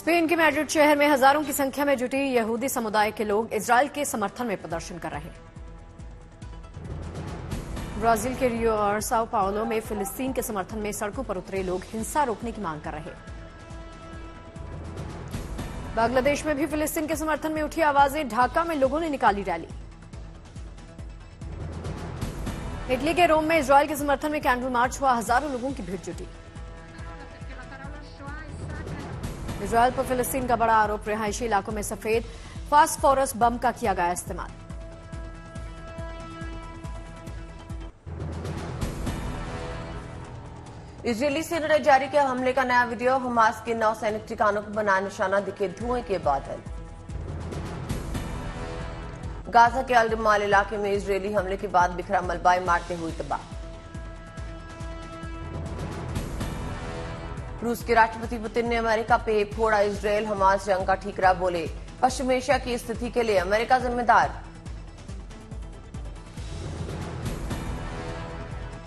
Spain के Madrid शहर में हजारों की संख्या में जुटी यहूदी समुदाय के लोग इजरायल के समर्थन में प्रदर्शन कर रहे हैं। ब्राजील के रियो और साओ पाउलो में फिलिस्तीन के समर्थन में सड़कों पर उतरे लोग हिंसा रोकने की मांग कर रहे हैं। बांग्लादेश में भी फिलिस्तीन के समर्थन में उठी आवाजें, ढाका में लोगों ने निकाली रैली। इटली के रोम में इजरायल के समर्थन में कैंडल मार्च हुआ, हजारों लोगों की भीड़ जुटी। इजरायल पर फिलिस्तीन का बड़ा आरोप, रिहायशी इलाकों में सफेद फास्फोरस बम का किया गया इस्तेमाल। इजरायली सेना ने जारी किया हमले का नया वीडियो, हमास के 9 सैनिक ठिकानों पर बनाया निशाना, दिखे धुएं के बादल। गाजा के अल-रमाल इलाके में इजरायली हमले के बाद बिखरा मलबा, इमारतें हुई तबाह। रूस के राष्ट्रपति पुतिन ने अमेरिका पे फोड़ा इजरायल हमास जंग का ठीकरा, बोले पश्चिम एशिया की स्थिति के लिए अमेरिका जिम्मेदार।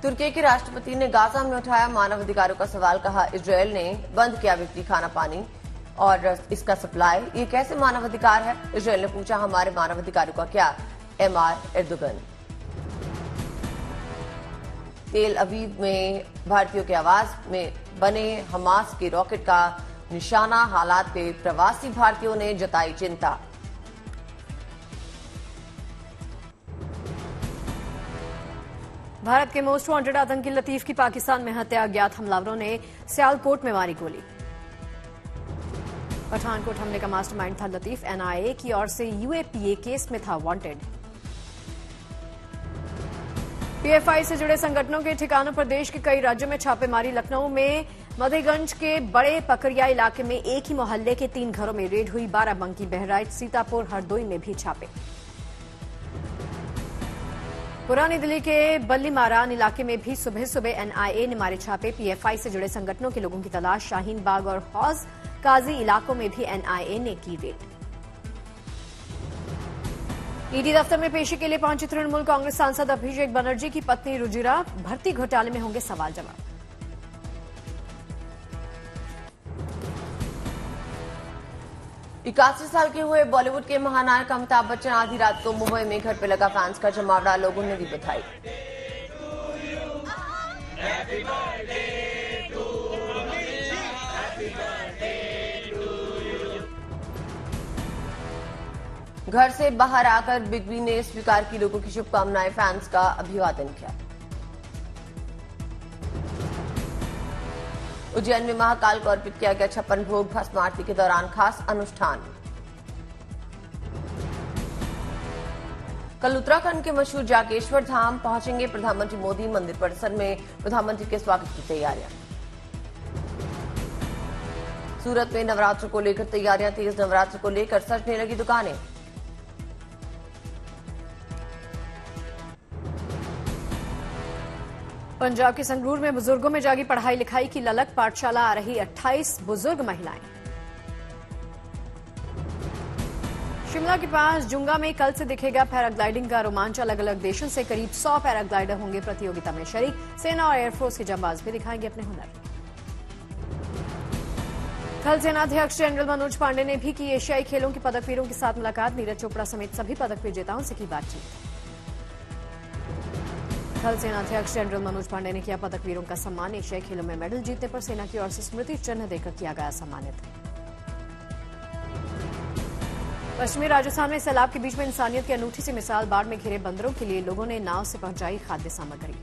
तुर्की के राष्ट्रपति ने गाजा में उठाया मानवाधिकारों का सवाल, कहा इजरायल ने बंद किया बिजली, खाना पानी और इसका सप्लाई, ये कैसे मानवाधिकार है? इजरायल ने पूछा हमारे मानवाधिकारों का क्या? MR Erdogan. तेल अवीव में भारतीयों की आवाज में बने हमास के रॉकेट का निशाना, हालात पे प्रवासी भारतीयों ने जताई चिंता। भारत के मोस्ट वांटेड आतंकी लतीफ की पाकिस्तान में हत्या, अज्ञात हमलावरों ने सियालकोट में मारी गोली। पठानकोट हमले का मास्टरमाइंड था लतीफ, एनआईए की ओर से यूएपीए केस में था वांटेड। पीएफआई से जुड़े संगठनों के ठिकानों पर देश के कई राज्यों में छापेमारी, लखनऊ में मधेगंज के बड़े पकड़िया इलाके में एक ही मोहल्ले के 3 घरों में रेड हुई, बाराबंकी, बहराइच, सीतापुर, हरदोई में भी छापे। पुरानी दिल्ली के बल्ली मारान इलाके में भी सुबह सुबह एनआईए ने मारे छापे, पीएफआई से जुड़े संगठनों के लोगों की तलाश, शाहीन बाग और हौज काजी इलाकों में भी एनआईए ने की रेड। ईडी दफ्तर में पेशी के लिए पहुंची तृणमूल कांग्रेस सांसद अभिषेक बनर्जी की पत्नी रुजिरा, भर्ती घोटाले में होंगे सवाल जवाब। 81 साल के हुए बॉलीवुड के महानायक अमिताभ बच्चन आधी रात को मुंबई में घर पे लगा फैंस का जमावड़ा, लोगों ने दी बधाई। घर से बाहर आकर बिग बी ने स्वीकार की लोगों की शुभकामनाएं, फैंस का अभिवादन किया। उज्जैन में महाकाल को अर्पित किया गया 56 भोग, भस्म आरती के दौरान खास अनुष्ठान। कल उत्तराखंड के मशहूर जागेश्वर धाम पहुंचेंगे प्रधानमंत्री मोदी, मंदिर परिसर में प्रधानमंत्री के स्वागत की तैयारियां। सूरत में नवरात्र को लेकर तैयारियां तेज, नवरात्र को लेकर सजने लगी दुकानें। पंजाब के संगरूर में बुजुर्गों में जागी पढ़ाई लिखाई की ललक, पाठशाला आ रही 28 बुजुर्ग महिलाएं। शिमला के पास जुंगा में कल से दिखेगा पैराग्लाइडिंग का रोमांच, अलग अलग देशों से करीब 100 पैराग्लाइडर होंगे प्रतियोगिता में शरीक, सेना और एयरफोर्स के जांबाज भी दिखाएंगे अपने हुनर। थल सेनाध्यक्ष जनरल मनोज पांडे ने भी की एशियाई खेलों के पदक वीरों के साथ मुलाकात, नीरज चोपड़ा समेत सभी पदक विजेताओं से की बातचीत। थल सेनाध्यक्ष जनरल मनोज पांडे ने किया पदक वीरों का सम्मान, एशियाई खेलों में मेडल जीतने पर सेना की ओर से स्मृति चिन्ह देकर किया गया सम्मानित। पश्चिमी राजस्थान में सैलाब के बीच में इंसानियत की अनूठी सी मिसाल, बाढ़ में घिरे बंदरों के लिए लोगों ने नाव से पहुंचाई खाद्य सामग्री।